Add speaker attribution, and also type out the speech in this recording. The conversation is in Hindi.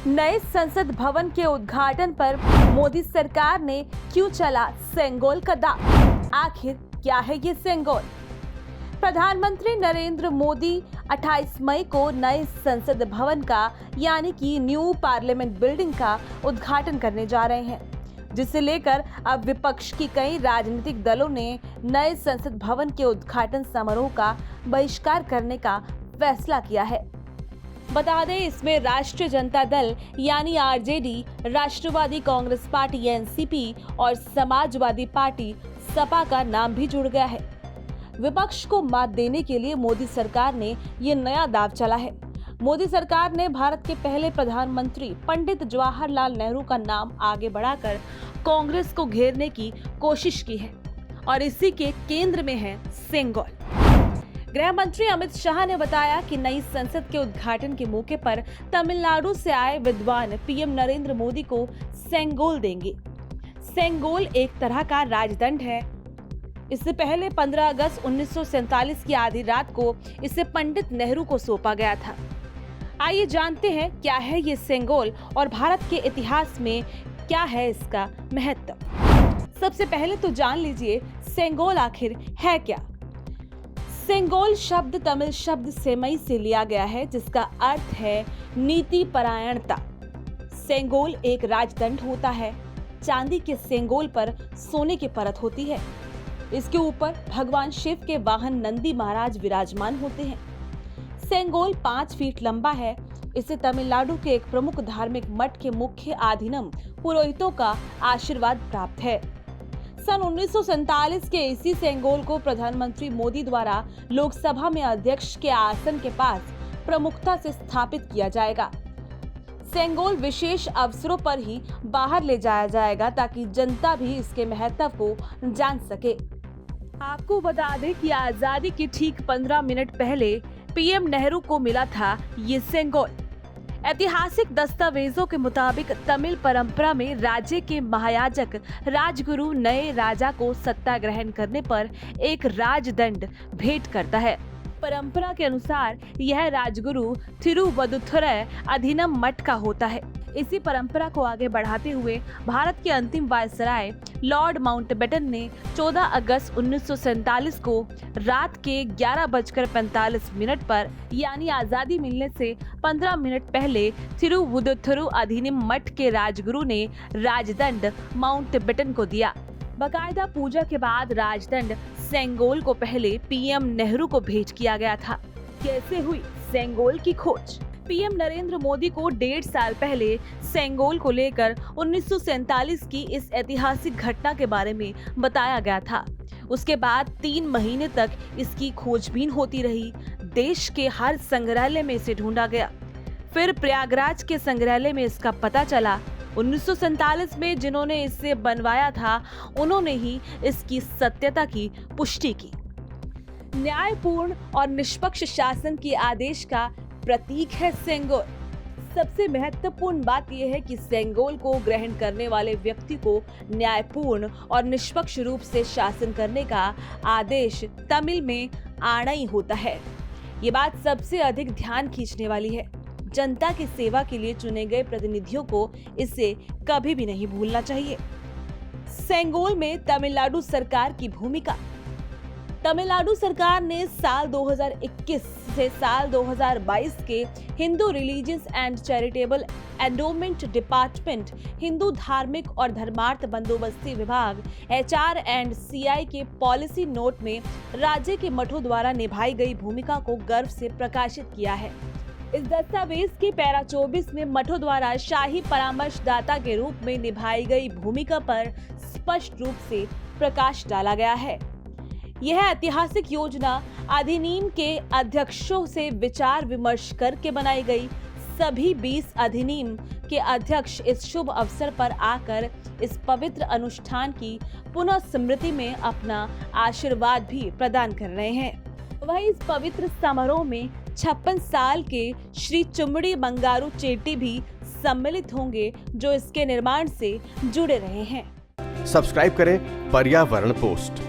Speaker 1: नए संसद भवन के उद्घाटन पर मोदी सरकार ने क्यों चला सेंगोल का दांव? आखिर क्या है ये सेंगोल? प्रधानमंत्री नरेंद्र मोदी 28 मई को नए संसद भवन का यानी कि न्यू पार्लियामेंट बिल्डिंग का उद्घाटन करने जा रहे हैं, जिसे लेकर अब विपक्ष की कई राजनीतिक दलों ने नए संसद भवन के उद्घाटन समारोह का बहिष्कार करने का फैसला किया है। बता दें, इसमें राष्ट्रीय जनता दल यानी आरजेडी, राष्ट्रवादी कांग्रेस पार्टी एनसीपी और समाजवादी पार्टी सपा का नाम भी जुड़ गया है। विपक्ष को मात देने के लिए मोदी सरकार ने ये नया दांव चला है। मोदी सरकार ने भारत के पहले प्रधानमंत्री पंडित जवाहरलाल नेहरू का नाम आगे बढ़ाकर कांग्रेस को घेरने की कोशिश की है और इसी के केंद्र में है सेंगोल। गृह मंत्री अमित शाह ने बताया कि नई संसद के उद्घाटन के मौके पर तमिलनाडु से आए विद्वान पीएम नरेंद्र मोदी को सेंगोल देंगे। सेंगोल एक तरह का राजदंड है। इससे पहले 15 अगस्त 1947 की आधी रात को इसे पंडित नेहरू को सौंपा गया था। आइए जानते हैं क्या है ये सेंगोल और भारत के इतिहास में क्या है इसका महत्व। सबसे पहले तो जान लीजिए सेंगोल आखिर है क्या। सेंगोल शब्द तमिल शब्द सेमई से लिया गया है, जिसका अर्थ है नीति परायणता। सेंगोल एक राजदंड होता है। चांदी के सेंगोल पर सोने की परत होती है। इसके ऊपर भगवान शिव के वाहन नंदी महाराज विराजमान होते हैं। सेंगोल 5 फीट लंबा है। इसे तमिलनाडु के एक प्रमुख धार्मिक मठ के मुख्य आधीनम पुरोहितों का आशीर्वाद प्राप्त है। सन 1947 के इसी सेंगोल को प्रधानमंत्री मोदी द्वारा लोकसभा में अध्यक्ष के आसन के पास प्रमुखता से स्थापित किया जाएगा। सेंगोल विशेष अवसरों पर ही बाहर ले जाया जाएगा ताकि जनता भी इसके महत्व को जान सके। आपको बता दें कि आजादी के ठीक 15 मिनट पहले पीएम नेहरू को मिला था ये सेंगोल। ऐतिहासिक दस्तावेजों के मुताबिक तमिल परंपरा में राज्य के महायाजक राजगुरु नए राजा को सत्ता ग्रहण करने पर एक राजदंड भेंट करता है। परंपरा के अनुसार यह राजगुरु थिरुवदुथुरई अधीनम मठ का होता है। इसी परंपरा को आगे बढ़ाते हुए भारत के अंतिम वायसराय लॉर्ड माउंटबेटन ने 14 अगस्त 1947 को रात के 11:45 पर यानी आजादी मिलने से 15 मिनट पहले थिरुवदुथुरई अधीनम मठ के राजगुरु ने राजदंड माउंटबेटन को दिया। बाकायदा पूजा के बाद राजदंड सेंगोल को पहले पीएम नेहरू को भेंट किया गया था। कैसे हुई सेंगोल की खोज? पीएम नरेंद्र मोदी को 1.5 साल पहले सेंगोल को लेकर 1947 की इस ऐतिहासिक घटना के बारे में बताया गया था। उसके बाद 3 महीने तक इसकी खोजबीन होती रही। देश के हर संग्रहालय में इसे ढूंढा गया। फिर प्रयागराज के संग्रहालय में इसका पता चला। 1947 में जिन्होंने इसे बनवाया था उन्होंने ही इसकी सत्यता की पुष्टि की। न्यायपूर्ण और निष्पक्ष शासन के आदेश का प्रतीक है सेंगोल। सबसे महत्वपूर्ण बात यह है कि सेंगोल को ग्रहण करने वाले व्यक्ति को न्यायपूर्ण और निष्पक्ष रूप से शासन करने का आदेश तमिल में आणई होता है। ये बात सबसे अधिक ध्यान खींचने वाली है। जनता की सेवा के लिए चुने गए प्रतिनिधियों को इसे कभी भी नहीं भूलना चाहिए। सेंगोल में तमिलनाडु सरकार की भूमिका। तमिलनाडु सरकार ने साल 2021 से साल 2022 के Hindu religious and charitable endowment department, Hindu धार्मिक और धर्मार्थ बंदोबस्ती विभाग HR&CI के पॉलिसी नोट में राज्य के मठों द्वारा निभाई गई भूमिका को गर्व से प्रकाशित किया है। इस दस्तावेज के पैरा 24 में मठों द्वारा शाही परामर्शदाता के रूप में निभाई गई भूमिका पर स्पष्ट रूप से प्रकाश डाला गया है। यह ऐतिहासिक योजना अधिनियम के अध्यक्षों से विचार विमर्श करके बनाई गई। सभी 20 अधिनियम के अध्यक्ष इस शुभ अवसर पर आकर इस पवित्र अनुष्ठान की पुनः स्मृति में अपना आशीर्वाद भी प्रदान कर रहे हैं। वहीं इस पवित्र समारोह में 56 साल के श्री चुम्बड़ी बंगारू चेट्टी भी सम्मिलित होंगे, जो इसके निर्माण से जुड़े रहे हैं।
Speaker 2: सब्सक्राइब करें पर्यावरण पोस्ट।